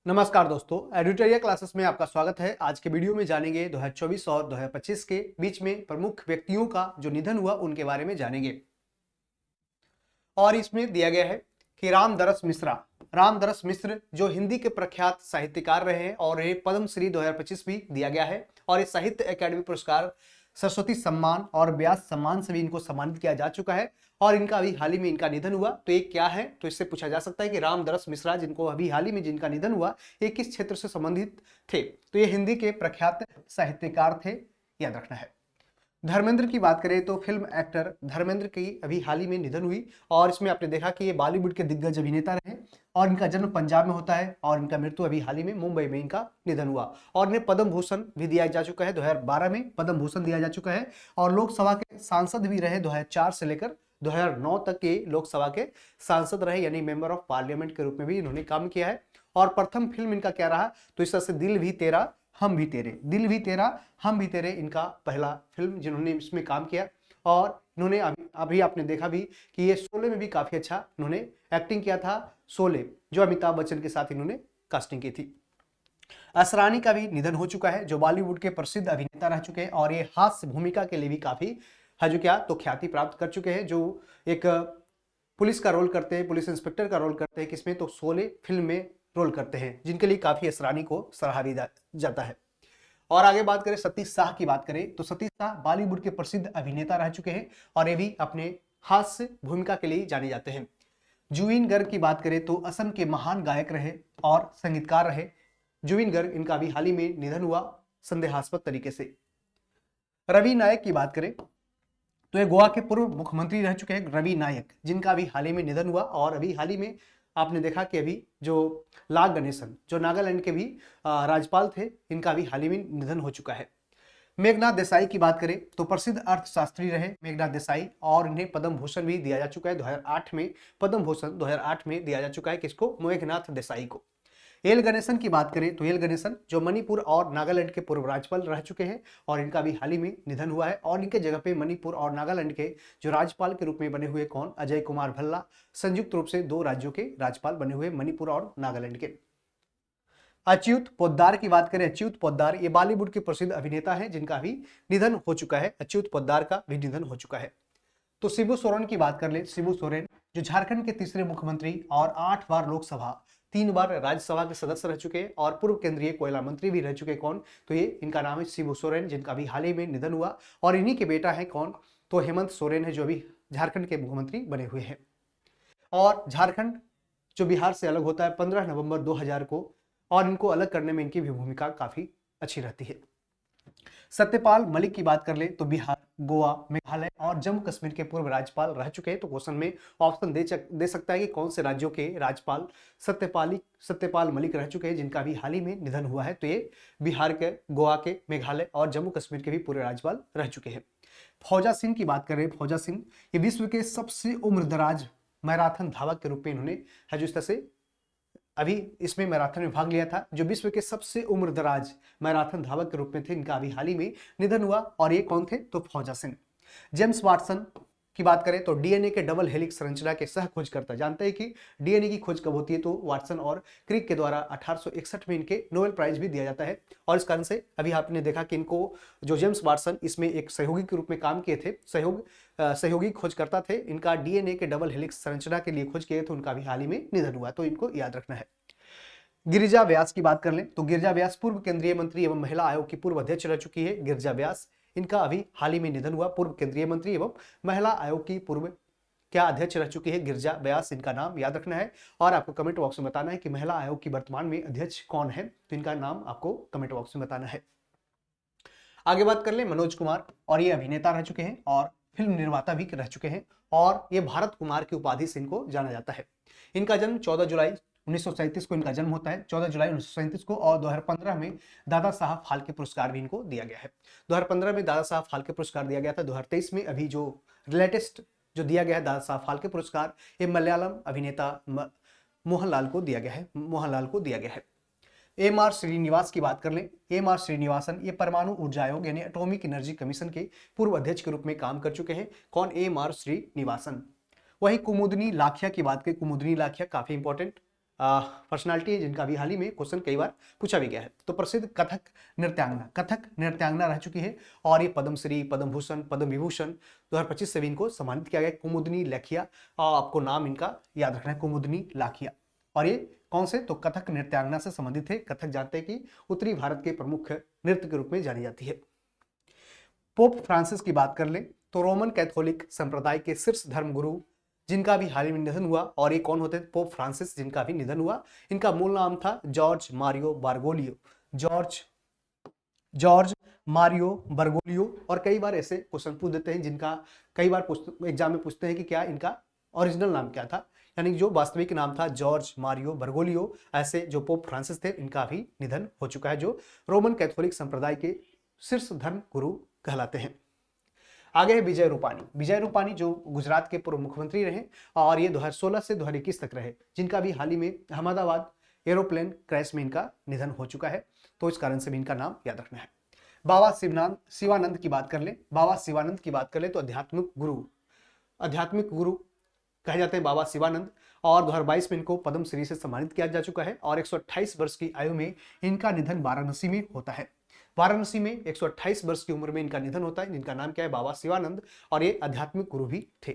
नमस्कार दोस्तों, editorial classes में आपका स्वागत है। आज के वीडियो में जानेंगे 2024 और 2025 के बीच में प्रमुख व्यक्तियों का जो निधन हुआ उनके बारे में जानेंगे। और इसमें दिया गया है कि रामदरस मिश्र जो हिंदी के प्रख्यात साहित्यकार रहे हैं और ये पद्मश्री 2025 भी दिया गया है। और ये साहित्य अकादमी पुरस्कार, सरस्वती सम्मान और व्यास सम्मान से भी इनको सम्मानित किया जा चुका है। और इनका अभी हाल ही में इनका निधन हुआ, तो ये क्या है, तो इससे पूछा जा सकता है कि रामदरस मिश्रा जिनको अभी हाल ही में जिनका निधन हुआ, ये किस क्षेत्र से संबंधित थे। तो ये हिंदी के प्रख्यात साहित्यकार थे, याद रखना है। धर्मेंद्र की बात करें तो फिल्म एक्टर धर्मेंद्र की अभी हाल ही में निधन हुई। और इसमें आपने देखा कि ये बॉलीवुड के दिग्गज अभिनेता रहे और इनका जन्म पंजाब में होता है और इनका मृत्यु अभी हाल ही में मुंबई में इनका निधन हुआ। और इन्हें पद्म भूषण भी दिया जा चुका है, 2012 में पद्म भूषण दिया जा चुका है। और लोकसभा के सांसद भी रहे, 2004 से लेकर 2009 तक के लोकसभा के सांसद रहे, यानी मेंबर ऑफ पार्लियामेंट के रूप में भी इन्होंने काम किया है। और प्रथम फिल्म इनका क्या रहा, तो इस तरह से दिल भी तेरा हम भी तेरे इनका पहला फिल्म जिन्होंने इसमें काम किया। और इन्होंने अभी आपने देखा भी कि ये शोले में भी काफी अच्छा इन्होंने एक्टिंग किया था। शोले जो अमिताभ बच्चन के साथ इन्होंने कास्टिंग की थी। असरानी का भी निधन हो चुका है, जो बॉलीवुड के प्रसिद्ध अभिनेता रह चुके हैं और ये हास्य भूमिका के लिए भी काफी है जो क्या तो ख्याति प्राप्त कर चुके हैं। जो एक पुलिस का रोल करते हैं, पुलिस इंस्पेक्टर का रोल करते हैं, किसमें तो शोले फिल्म में रोल करते हैं, जिनके लिए काफी असरानी को सराहा जाता है। और आगे बात करें सतीश शाह की बात करें तो सतीश शाह बॉलीवुड के प्रसिद्ध अभिनेता रह चुके हैं और ये भी अपने हास्य भूमिका के लिए जाने जाते हैं। जुबिन गर्ग की बात करें तो असम के महान गायक रहे और संगीतकार रहे जुबिन गर्ग, इनका अभी हाल ही में निधन हुआ संदेहास्पद तरीके से। रवि नायक की बात करें तो ये गोवा के पूर्व मुख्यमंत्री रह चुके हैं रवि नायक, जिनका अभी हाल ही में निधन हुआ। और अभी हाल ही में आपने देखा कि अभी जो लाग गणेशन जो नागालैंड के भी राज्यपाल थे, इनका अभी हाल ही में निधन हो चुका है। मेघनाथ देसाई की बात करें तो प्रसिद्ध अर्थशास्त्री रहे मेघनाथ देसाई और इन्हें पद्म भूषण भी दिया जा चुका है 2008 में। पद्म भूषण 2008 में दिया जा चुका है किसको, मेघनाथ देसाई को। एल गणेशन की बात करें तो एल गणेशन जो मणिपुर और नागालैंड के पूर्व राज्यपाल रह चुके हैं और इनका भी हाल ही में निधन हुआ है। और इनके जगह पे मणिपुर और नागालैंड के जो राज्यपाल के रूप में बने हुए कौन, अजय कुमार भल्ला, संयुक्त रूप से 2 राज्यों के राज्यपाल बने हुए मणिपुर और नागालैंड के। अच्युत पोद्दार की बात करें, अच्युत पोद्दार ये बॉलीवुड के प्रसिद्ध अभिनेता है जिनका भी निधन हो चुका है, अच्युत पोद्दार का भी निधन हो चुका है। तो शिबू सोरेन की बात कर ले, शिबू सोरेन जो झारखंड के तीसरे मुख्यमंत्री और 8 बार लोकसभा 3 बार राज्यसभा के सदस्य रह चुके हैं और पूर्व केंद्रीय कोयला मंत्री भी रह चुके कौन, तो ये इनका नाम है शिबू सोरेन, जिनका भी हाल ही में निधन हुआ। और इन्हीं के बेटा है कौन, तो हेमंत सोरेन है जो अभी झारखंड के मुख्यमंत्री बने हुए हैं। और झारखंड जो बिहार से अलग होता है 15 नवंबर 2000 को, और इनको अलग करने में इनकी भी भूमिका काफी अच्छी रहती है। सत्यपाल मलिक की बात कर ले तो बिहार, गोवा, मेघालय और जम्मू कश्मीर के पूर्व राज्यपाल रह चुके हैं। तो क्वेश्चन में ऑप्शन दे सकता है कि कौन से राज्यों के राज्यपाल सत्यपाल मलिक रह चुके हैं जिनका भी हाल ही में निधन हुआ है। तो ये बिहार के, गोवा के, मेघालय और जम्मू कश्मीर के भी पूरे राज्यपाल रह चुके हैं। फौजा सिंह की बात करें, फौजा सिंह ये विश्व के सबसे उम्रदराज मैराथन धावक के रूप में इन्होंने है जो इस तरह से अभी इसमें मैराथन में भाग लिया था, जो विश्व के सबसे उम्रदराज मैराथन धावक के रूप में थे, इनका अभी हाल ही में निधन हुआ। और ये कौन थे, तो फौजा सिंह। जेम्स वाटसन की बात करें तो डीएनए के डबल हेलिक्स संरचना के सह खोजकर्ता, जानते हैं कि डीएनए की खोज कब होती है, तो वाटसन और क्रिक के द्वारा 1861 में इनके नोबेल प्राइज भी दिया जाता है। और इस कारण से अभी आपने देखा कि इनको जो जेम्स वाटसन इसमें एक सहयोगी के रूप में काम किए थे, सहयोगी खोजकर्ता थे, इनका डीएनए के डबल हेलिक्स संरचना के लिए खोज किए थे, उनका भी हाल ही में निधन हुआ, तो इनको याद रखना है। गिरिजा व्यास की बात कर लें तो गिरिजा व्यास पूर्व केंद्रीय मंत्री एवं महिला आयोग की पूर्व अध्यक्ष रह चुकी है गिरिजा व्यास, इनका अभी हाल ही में निधन हुआ। पूर्व केंद्रीय मंत्री एवं महिला आयोग की पूर्व क्या अध्यक्ष रह चुकी है गिरिजा व्यास, इनका नाम याद रखना है। और आपको कमेंट बॉक्स में बताना है कि महिला आयोग की वर्तमान में अध्यक्ष कौन है, तो इनका नाम आपको कमेंट बॉक्स में बताना है। आगे बात कर ले मनोज कुमार, और ये अभिनेता रह चुके हैं और फिल्म निर्माता भी रह चुके हैं और ये भारत कुमार की उपाधि से इनको जाना जाता है। इनका जन्म 14 जुलाई 1937 को इनका जन्म होता है, 14 जुलाई 1937 को। और 2015 में दादा साहब फाल्के पुरस्कार भी इनको दिया गया है। 2015 में दादा साहब फाल्के पुरस्कार दिया गया था। 2023 में अभी जो लेटेस्ट जो दिया गया है दादा साहब फाल्के पुरस्कार, ये मलयालम अभिनेता मोहनलाल को दिया गया है। एम आर श्रीनिवास की बात कर लें, एम आर श्रीनिवासन ये परमाणु ऊर्जा आयोग यानी एटॉमिक एनर्जी कमीशन के पूर्व अध्यक्ष के रूप में काम कर चुके हैं। कौन, एम आर श्रीनिवासन। वही कुमुदनी लाखिया की बात करें, कुमुदनी लाखिया काफी इंपॉर्टेंट पर्सनालिटी है जिनका भी हाल ही में क्वेश्चन कई बार पूछा भी गया है। तो प्रसिद्ध कथक नृत्यांगना रह चुकी है और ये पद्मश्री, पद्म भूषण, पद्म विभूषण 2025 से भी इनको सम्मानित किया गया। कुमुदनी लाखिया, आपको नाम इनका याद रखना है, कुमुदनी लाखिया। और ये कौन से? तो कथक नृत्यांगना से संबंधित है। कथक जानते हैं कि उत्तरी भारत के प्रमुख नृत्य के रूप में जानी जाती है। पोप फ्रांसिस की बात कर लें तो रोमन कैथोलिक संप्रदाय के शीर्ष धर्म गुरु जिनका भी हाल ही में निधन हुआ। और ये कौन होते थे? पोप फ्रांसिस, जिनका भी निधन हुआ। इनका मूल नाम था जॉर्ज मारियो बर्गोलियो, जॉर्ज मारियो बर्गोलियो। और कई बार ऐसे क्वेश्चन पूछ देते हैं जिनका कई बार एग्जाम में पूछते हैं कि क्या इनका ओरिजिनल नाम क्या था, यानी जो वास्तविक नाम था जॉर्ज मारियो बर्गोलियो। ऐसे जो पोप फ्रांसिस थे इनका भी निधन हो चुका है, जो रोमन कैथोलिक संप्रदाय के शीर्ष धर्म गुरु कहलाते हैं। आगे है विजय रूपाणी। विजय रूपाणी जो गुजरात के पूर्व मुख्यमंत्री रहे और ये 2016 से 2021 तक रहे, जिनका भी हाल ही में अहमदाबाद एरोप्लेन क्रैश में इनका निधन हो चुका है। तो इस कारण से भी इनका नाम याद रखना है। बाबा शिवानंद की बात कर ले, बाबा शिवानंद की बात कर ले तो आध्यात्मिक गुरु कहे जाते हैं बाबा शिवानंद। और 2022 में इनको पद्मश्री से सम्मानित किया जा चुका है और 128 वर्ष की आयु में इनका निधन वाराणसी में होता है। वाराणसी में 128 वर्ष की उम्र में इनका निधन होता है, जिनका नाम क्या है? बाबा शिवानंद। और ये आध्यात्मिक गुरु भी थे।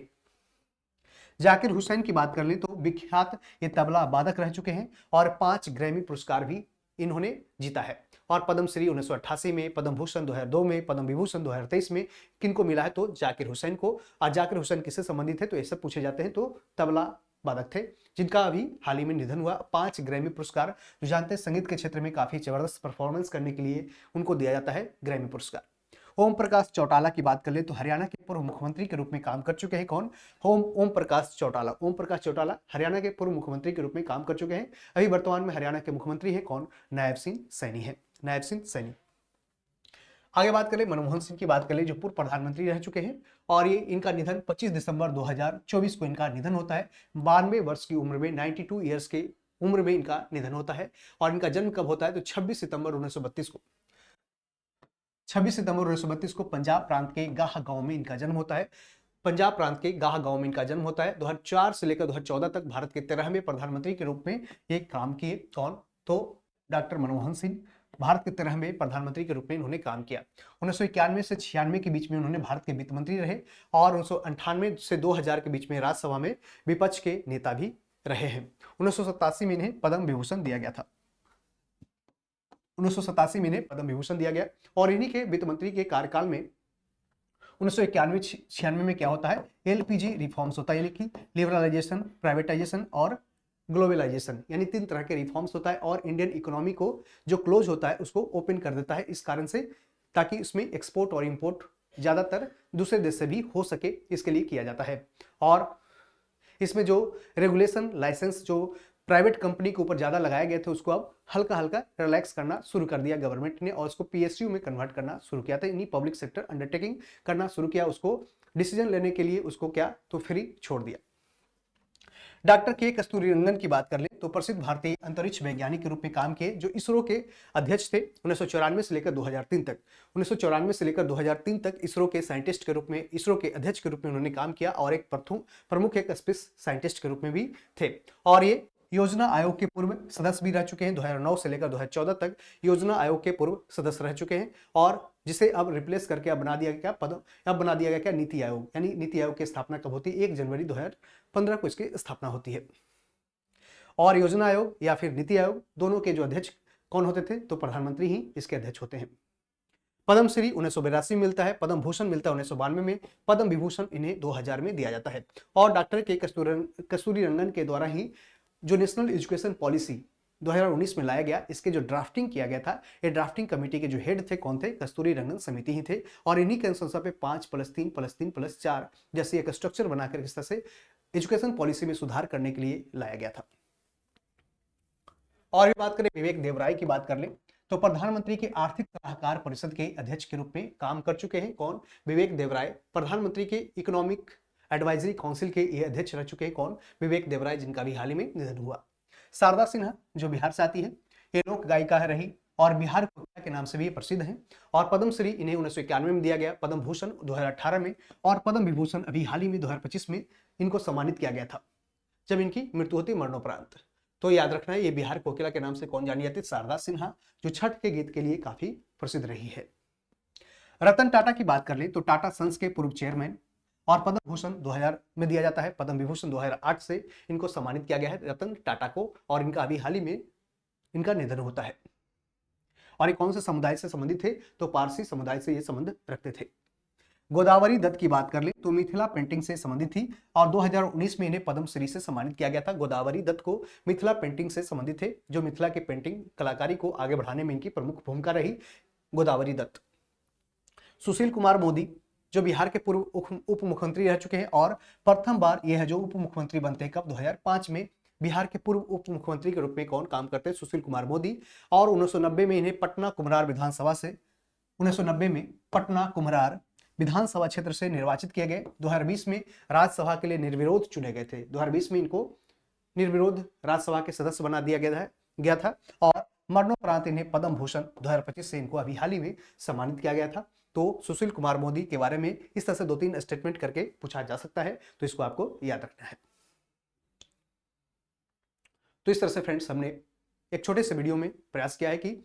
जाकिर हुसैन की बात कर लें तो विख्यात ये तबला वादक रह चुके हैं और 5 ग्रैमी पुरस्कार भी इन्होंने जीता है। और पद्मश्री 1988 में, पद्म भूषण 2002 में, पद्म विभूषण 2023 में किनको मिला है? तो जाकिर हुसैन को। और जाकिर हुसैन किससे संबंधित है? तो ये सब पूछे जाते हैं। तो तबला वादक थे जिनका अभी हाल ही में निधन हुआ। 5 ग्रैमी पुरस्कार, जो जानते हैं संगीत के क्षेत्र में काफी जबरदस्त परफॉर्मेंस करने के लिए उनको दिया जाता है ग्रैमी पुरस्कार। ओम प्रकाश चौटाला की बात कर ले तो हरियाणा के पूर्व मुख्यमंत्री के रूप में काम कर चुके हैं। कौन? ओम प्रकाश चौटाला। ओम प्रकाश चौटाला हरियाणा के पूर्व मुख्यमंत्री के रूप में काम कर चुके हैं। अभी वर्तमान में हरियाणा के मुख्यमंत्री हैं कौन? नायब सिंह सैनी है, नायब सिंह सैनी। आगे बात करें मनमोहन सिंह की बात करें, जो पूर्व प्रधानमंत्री रह चुके हैं और ये इनका निधन 25 दिसंबर 2024 को इनका निधन होता है। 92 वर्ष की उम्र में, 92 ईयर्स के उम्र में इनका निधन होता है। और इनका जन्म कब होता है? तो 26 सितंबर 1932 को, 26 सितंबर 1932 को पंजाब प्रांत के गाह गांव में इनका जन्म होता है। पंजाब प्रांत के गाह गांव में इनका जन्म होता है। 2004 से लेकर 2014 तक भारत के 13वें प्रधानमंत्री के रूप में ये काम किए। कौन? तो डॉक्टर मनमोहन सिंह भारत के 13वें प्रधानमंत्री के रूप में इन्होंने काम किया। 1991 से 96 के बीच में उन्होंने भारत के वित्त मंत्री रहे और 1998 से 2000 के बीच में राज्यसभा में विपक्ष के नेता भी रहे हैं। 1987 में इन्हें पद्म विभूषण दिया गया था। 1987 में इन्हें पद्म विभूषण दिया गया। और इन्हीं के वित्त मंत्री के कार्यकाल में 1991-96 में क्या होता है? एलपीजी रिफॉर्म्स होता है, यानी कि लिबरलाइजेशन, प्राइवेटाइजेशन और ग्लोबलाइजेशन, यानी 3 तरह के रिफॉर्म्स होता है। और इंडियन इकोनॉमी को जो क्लोज होता है उसको ओपन कर देता है, इस कारण से, ताकि इसमें एक्सपोर्ट और इंपोर्ट ज्यादातर दूसरे देश से भी हो सके, इसके लिए किया जाता है। और इसमें जो रेगुलेशन, लाइसेंस जो प्राइवेट कंपनी के ऊपर ज्यादा लगाए गए थे उसको अब हल्का हल्का रिलैक्स करना शुरू कर दिया गवर्नमेंट ने और उसको पीएसयू में कन्वर्ट करना शुरू किया था, यानी पब्लिक सेक्टर अंडरटेकिंग करना शुरू किया। उसको डिसीजन लेने के लिए उसको क्या? तो फ्री छोड़ दिया। डॉक्टर के कस्तूरीरंगन की बात कर लें तो प्रसिद्ध भारतीय अंतरिक्ष वैज्ञानिक के रूप में काम किए, जो इसरो के अध्यक्ष थे 1994 से लेकर 2003 तक। 1994 से लेकर 2003 तक इसरो के साइंटिस्ट के रूप में, इसरो के अध्यक्ष के रूप में उन्होंने काम किया और एक प्रमुख एक स्पेस साइंटिस्ट के रूप में भी थे। और ये योजना आयोग के पूर्व सदस्य भी रह चुके हैं। 2009 से लेकर 2014 तक योजना आयोग के पूर्व सदस्य रह चुके हैं और जिसे अब रिप्लेस करके अब बना दिया गया अब बना दिया गया क्या? नीति आयोग। यानी नीति आयोग की स्थापना कब होती है? 1 जनवरी 2015 को इसकी स्थापना होती है। और योजना आयोग या फिर नीति आयोग दोनों के जो अध्यक्ष कौन होते थे? तो प्रधानमंत्री ही इसके अध्यक्ष होते हैं। पद्मश्री 1982 में मिलता है, पद्म भूषण मिलता है 1992 में, पद्म विभूषण इन्हें 2000 में दिया जाता है। और डॉक्टर के कस्तूरीरंगन के द्वारा ही जो नेशनल एजुकेशन पॉलिसी 2019 में लाया गया, इसके जो ड्राफ्टिंग किया गया था, ये ड्राफ्टिंग कमेटी के जो हेड थे कौन थे? कस्तूरीरंगन समिति ही थे। और इन्हीं के अनुशंसा पे 5+3+3+4 जैसे एक स्ट्रक्चर बनाकर इस तरह से एजुकेशन पॉलिसी में सुधार करने के लिए लाया गया था। और बात करें विवेक देवराय की बात कर लें तो प्रधानमंत्री के आर्थिक सलाहकार परिषद के अध्यक्ष के रूप में काम कर चुके हैं। कौन? विवेक देवराय। प्रधानमंत्री के इकोनॉमिक एडवाइजरी काउंसिल के ये अध्यक्ष रह चुके हैं। कौन? विवेक देवराय, जिनका भी हाल ही में निधन हुआ। शारदा सिन्हा जो बिहार से आती है, ये लोक गायिका है रही और बिहार के नाम से भी प्रसिद्ध हैं। और पद्मश्री इन्हें 1991 में दिया गया, पद्म भूषण 2018 में और पद्म विभूषण अभी हाल ही में 2025 में इनको सम्मानित किया गया था, जब इनकी मृत्यु होती मरणोपरांत। तो याद रखना है, ये बिहार कोकिला के नाम से कौन जानी जाती है? शारदा सिन्हा, जो छठ के गीत के लिए काफी प्रसिद्ध रही है। रतन टाटा की बात कर ले तो टाटा सन्स के पूर्व चेयरमैन और पद्म भूषण 2000 में दिया जाता है, पद्म विभूषण 2008 से इनको सम्मानित किया गया है रतन टाटा को, और इनका अभी हाल ही में इनका निधन होता है। और ये कौन से समुदाय से संबंधित थे? तो पारसी समुदाय से ये संबंध रखते थे। गोदावरी दत्त की बात कर ले तो मिथिला पेंटिंग से संबंधित थी और 2019 में इन्हें पद्म श्री से सम्मानित किया गया था। गोदावरी दत्त को मिथिला पेंटिंग से संबंधित थे, जो मिथिला के पेंटिंग कलाकारी को आगे बढ़ाने में इनकी प्रमुख भूमिका रही, गोदावरी दत्त। सुशील कुमार मोदी जो बिहार के पूर्व उप मुख्यमंत्री रह चुके हैं और प्रथम बार यह है जो उप मुख्यमंत्री बनते हैं कब? 2005 में। बिहार के पूर्व उप मुख्यमंत्री के रूप में कौन काम करते हैं? सुशील कुमार मोदी। और 1990 में इन्हें पटना कुम्हरार विधानसभा से 1990 में पटना कुम्हरार विधानसभा क्षेत्र से निर्वाचित किए गए। 2020 में राज्यसभा के लिए निर्विरोध चुने गए थे। 2020 में इनको निर्विरोध राज्यसभा के सदस्य बना दिया गया था और मरणोपरांत इन्हें पद्म भूषण 2025 से इनको अभी हाल ही में सम्मानित किया गया था। तो सुशील कुमार मोदी के बारे में इस तरह से 2-3 स्टेटमेंट करके पूछा जा सकता है, तो इसको आपको याद रखना है। तो इस तरह से फ्रेंड्स हमने एक छोटे से वीडियो में प्रयास किया है कि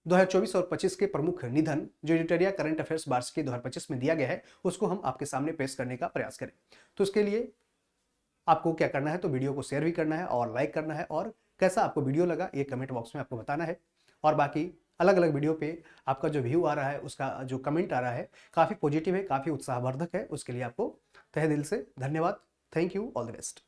2024 और 25 के प्रमुख निधन जो एडिटोरिया करंट अफेयर्स वार्षिकी 2025 में दिया गया है उसको हम आपके सामने पेश करने का प्रयास करें। तो इसके लिए आपको क्या करना है, तो वीडियो को शेयर भी करना है और लाइक करना है, और कैसा आपको वीडियो लगा ये कमेंट बॉक्स में आपको बताना है। और बाकी अलग अलग वीडियो पे आपका जो व्यू आ रहा है, उसका जो कमेंट आ रहा है काफ़ी पॉजिटिव है, काफ़ी उत्साहवर्धक है, उसके लिए आपको तहे दिल से धन्यवाद। Thank you, all the best.